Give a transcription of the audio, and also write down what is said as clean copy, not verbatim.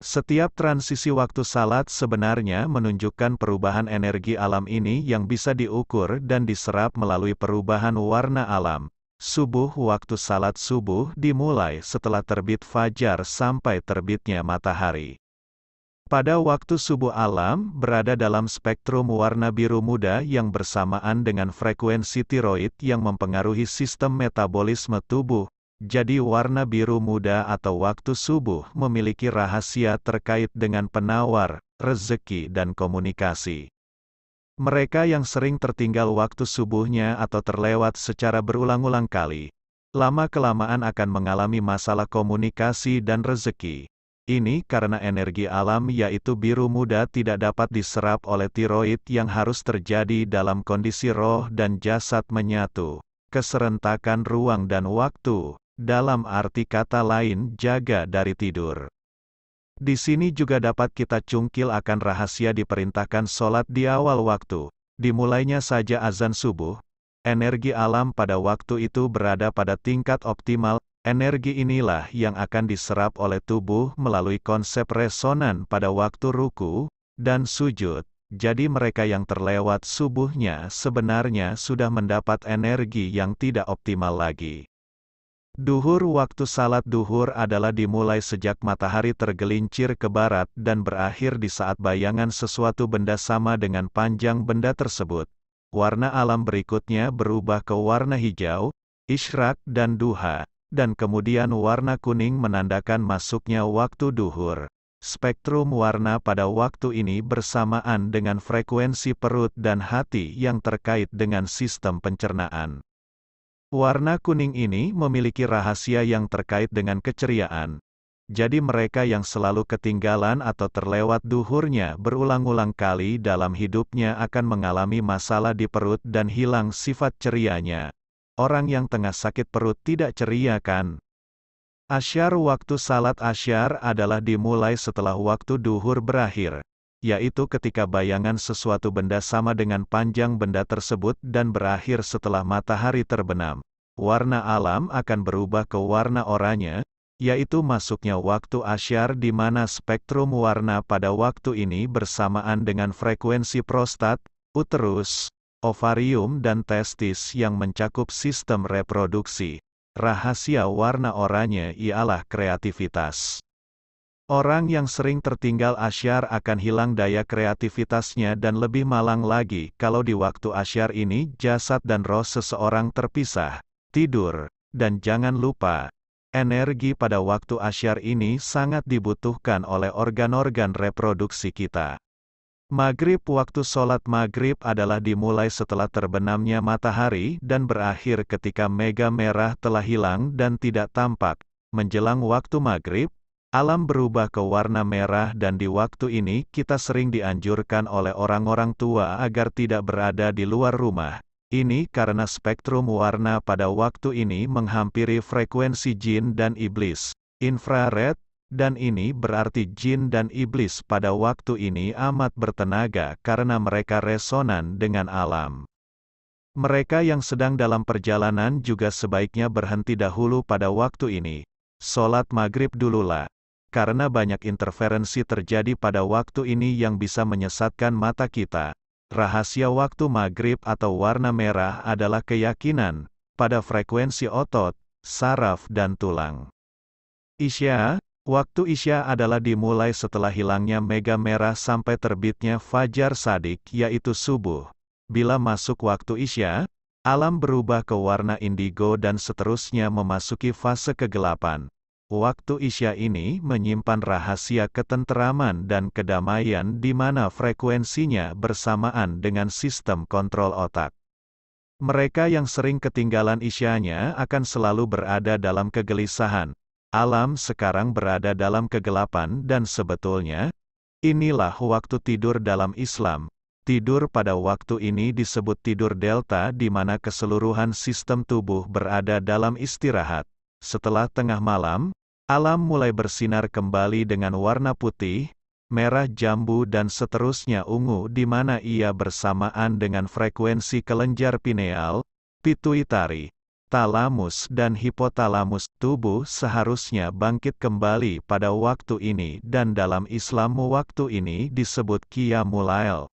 Setiap transisi waktu salat sebenarnya menunjukkan perubahan energi alam ini yang bisa diukur dan diserap melalui perubahan warna alam. Subuh waktu salat subuh dimulai setelah terbit fajar sampai terbitnya matahari. Pada waktu subuh alam berada dalam spektrum warna biru muda yang bersamaan dengan frekuensi tiroid yang mempengaruhi sistem metabolisme tubuh. Jadi warna biru muda atau waktu subuh memiliki rahasia terkait dengan penawar, rezeki dan komunikasi. Mereka yang sering tertinggal waktu subuhnya atau terlewat secara berulang-ulang kali, lama-kelamaan akan mengalami masalah komunikasi dan rezeki. Ini karena energi alam yaitu biru muda tidak dapat diserap oleh tiroid yang harus terjadi dalam kondisi roh dan jasad menyatu. Keserentakan ruang dan waktu, dalam arti kata lain jaga dari tidur. Di sini juga dapat kita cungkil akan rahasia diperintahkan sholat di awal waktu. Dimulainya saja azan subuh, energi alam pada waktu itu berada pada tingkat optimal. Energi inilah yang akan diserap oleh tubuh melalui konsep resonan pada waktu ruku dan sujud. Jadi mereka yang terlewat subuhnya sebenarnya sudah mendapat energi yang tidak optimal lagi. Duhur waktu salat duhur adalah dimulai sejak matahari tergelincir ke barat dan berakhir di saat bayangan sesuatu benda sama dengan panjang benda tersebut. Warna alam berikutnya berubah ke warna hijau, isyraq dan duha, dan kemudian warna kuning menandakan masuknya waktu duhur. Spektrum warna pada waktu ini bersamaan dengan frekuensi perut dan hati yang terkait dengan sistem pencernaan. Warna kuning ini memiliki rahasia yang terkait dengan keceriaan. Jadi mereka yang selalu ketinggalan atau terlewat duhurnya berulang-ulang kali dalam hidupnya akan mengalami masalah di perut dan hilang sifat cerianya. Orang yang tengah sakit perut tidak ceria kan? Asyar waktu salat asyar adalah dimulai setelah waktu duhur berakhir, yaitu ketika bayangan sesuatu benda sama dengan panjang benda tersebut dan berakhir setelah matahari terbenam. Warna alam akan berubah ke warna oranye, yaitu masuknya waktu asyar di mana spektrum warna pada waktu ini bersamaan dengan frekuensi prostat, uterus, ovarium dan testis yang mencakup sistem reproduksi. Rahasia warna oranye ialah kreativitas. Orang yang sering tertinggal asyar akan hilang daya kreativitasnya dan lebih malang lagi kalau di waktu asyar ini jasad dan roh seseorang terpisah, tidur, dan jangan lupa, energi pada waktu asyar ini sangat dibutuhkan oleh organ-organ reproduksi kita. Maghrib waktu sholat maghrib adalah dimulai setelah terbenamnya matahari dan berakhir ketika mega merah telah hilang dan tidak tampak. Menjelang waktu maghrib, alam berubah ke warna merah dan di waktu ini kita sering dianjurkan oleh orang-orang tua agar tidak berada di luar rumah. Ini karena spektrum warna pada waktu ini menghampiri frekuensi jin dan iblis, infrared, dan ini berarti jin dan iblis pada waktu ini amat bertenaga karena mereka resonan dengan alam. Mereka yang sedang dalam perjalanan juga sebaiknya berhenti dahulu pada waktu ini. Sholat maghrib dululah. Karena banyak interferensi terjadi pada waktu ini yang bisa menyesatkan mata kita. Rahasia waktu maghrib atau warna merah adalah keyakinan pada frekuensi otot, saraf dan tulang. Isya, waktu Isya adalah dimulai setelah hilangnya mega merah sampai terbitnya fajar shadik yaitu subuh. Bila masuk waktu Isya, alam berubah ke warna indigo dan seterusnya memasuki fase kegelapan. Waktu Isya ini menyimpan rahasia ketenteraman dan kedamaian di mana frekuensinya bersamaan dengan sistem kontrol otak. Mereka yang sering ketinggalan Isyanya akan selalu berada dalam kegelisahan. Alam sekarang berada dalam kegelapan dan sebetulnya, inilah waktu tidur dalam Islam. Tidur pada waktu ini disebut tidur delta di mana keseluruhan sistem tubuh berada dalam istirahat. Setelah tengah malam, alam mulai bersinar kembali dengan warna putih, merah jambu dan seterusnya ungu di mana ia bersamaan dengan frekuensi kelenjar pineal, pituitari. talamus dan hipotalamus tubuh seharusnya bangkit kembali pada waktu ini dan dalam Islam waktu ini disebut qiyamul lail.